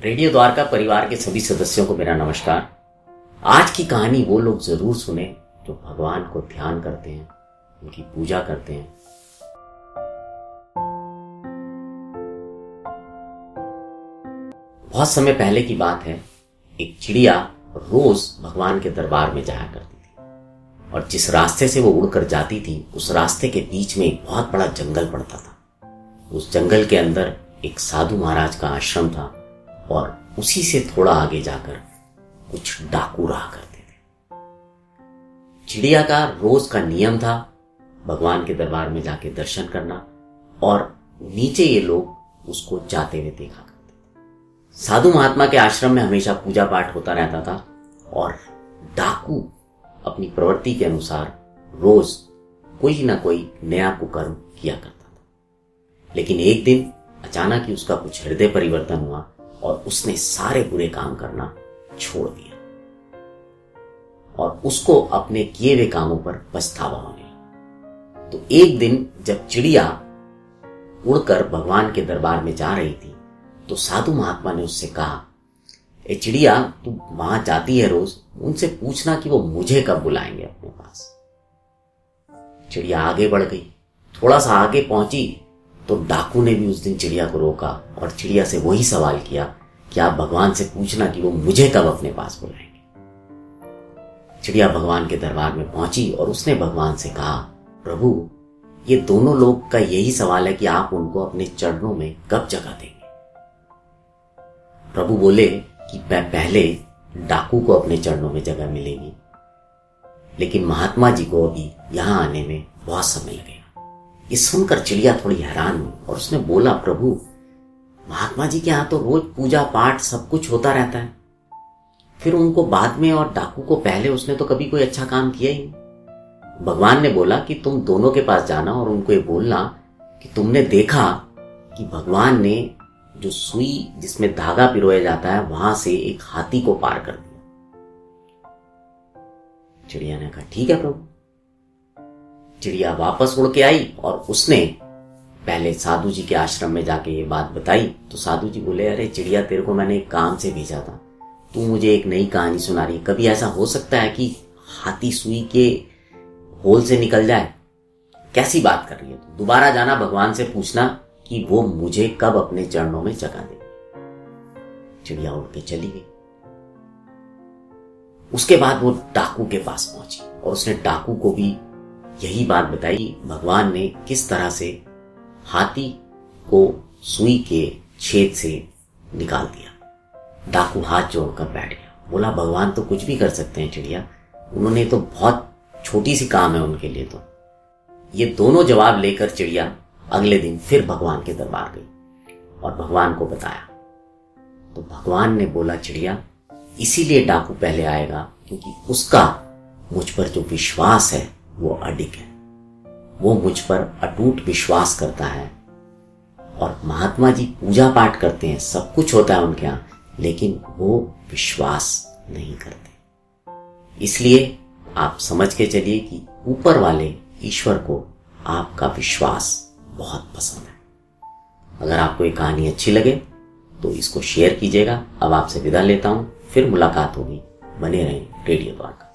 Radio Dwarka परिवार के सभी सदस्यों को मेरा नमस्कार। आज की कहानी वो लोग जरूर सुने जो भगवान को ध्यान करते हैं, उनकी पूजा करते हैं। बहुत समय पहले की बात है। एक चिड़िया रोज भगवान के दरबार में जाया करती थी और जिस रास्ते से वो उड़कर जाती थी उस रास्ते के बीच में एक बहुत बड़ा जंगल पड़ता था। उस जंगल के अंदर एक साधु महाराज का आश्रम था और उसी से थोड़ा आगे जाकर कुछ डाकू रहा करते थे। चिड़िया का रोज का नियम था भगवान के दरबार में जाके दर्शन करना और नीचे ये लोग उसको जाते हुए देखा करते थे। साधु महात्मा के आश्रम में हमेशा पूजा पाठ होता रहता था और डाकू अपनी प्रवृत्ति के अनुसार रोज कोई ना कोई नया कुकर्म किया करता था। लेकिन एक दिन अचानक ही उसका कुछ हृदय परिवर्तन हुआ और उसने सारे बुरे काम करना छोड़ दिया और उसको अपने किए हुए कामों पर पछतावा होने लगा। तो एक दिन जब चिड़िया उड़कर भगवान के दरबार में जा रही थी तो साधु महात्मा ने उससे कहा, ए चिड़िया, तू वहां जाती है रोज, उनसे पूछना कि वो मुझे कब बुलाएंगे अपने पास। चिड़िया आगे बढ़ गई, थोड़ा सा आगे पहुंची तो डाकू ने भी उस दिन चिड़िया को रोका और चिड़िया से वही सवाल किया कि आप भगवान से पूछना कि वो मुझे कब अपने पास बुलाएंगे। चिड़िया भगवान के दरबार में पहुंची और उसने भगवान से कहा, प्रभु, ये दोनों लोग का यही सवाल है कि आप उनको अपने चरणों में कब जगह देंगे। प्रभु बोले कि पहले डाकू को अपने चरणों में जगह मिलेगी, लेकिन महात्मा जी को अभी यहां आने में बहुत समय लगेगा। ये सुनकर चिड़िया थोड़ी हैरान हुई और उसने बोला, प्रभु, महात्मा जी के यहाँ तो रोज पूजा पाठ सब कुछ होता रहता है, फिर उनको बाद में और डाकू को पहले उसने तो कभी कोई अच्छा काम किया ही नहीं। भगवान ने बोला कि तुम दोनों के पास जाना और उनको ये बोलना कि तुमने देखा कि भगवान ने जो सुई जिसमें धागा पिरोया जाता है वहां से एक हाथी को पार कर दिया। चिड़िया ने कहा, ठीक है प्रभु। चिड़िया वापस उड़ के आई और उसने पहले साधु जी के आश्रम में जाके ये बात बताई तो साधु जी बोले, अरे चिड़िया, तेरे को मैंने एक काम से भेजा था, तू मुझे एक नई कहानी सुना रही है। कभी ऐसा हो सकता है कि हाथी सुई के होल से निकल जाए? कैसी बात कर रही है तू? दोबारा जाना, भगवान से पूछना कि वो मुझे कब अपने चरणों में जगह दे। चिड़िया उड़ के चली गई। उसके बाद वो डाकू के पास पहुंची और उसने डाकू को भी यही बात बताई, भगवान ने किस तरह से हाथी को सुई के छेद से निकाल दिया। डाकू हाथ जोड़कर बैठ गया, बोला, भगवान तो कुछ भी कर सकते हैं चिड़िया, उन्होंने तो बहुत छोटी सी काम है उनके लिए। तो ये दोनों जवाब लेकर चिड़िया अगले दिन फिर भगवान के दरबार गई और भगवान को बताया। तो भगवान ने बोला, चिड़िया, इसीलिए डाकू पहले आएगा क्योंकि उसका मुझ पर जो विश्वास है वो अडिग है, वो मुझ पर अटूट विश्वास करता है। और महात्मा जी पूजा पाठ करते हैं, सब कुछ होता है उनके यहाँ, लेकिन वो विश्वास नहीं करते। इसलिए आप समझ के चलिए कि ऊपर वाले ईश्वर को आपका विश्वास बहुत पसंद है। अगर आपको ये कहानी अच्छी लगे तो इसको शेयर कीजिएगा। अब आपसे विदा लेता हूं, फिर मुलाकात होगी। बने रहें रेडियो द्वारका।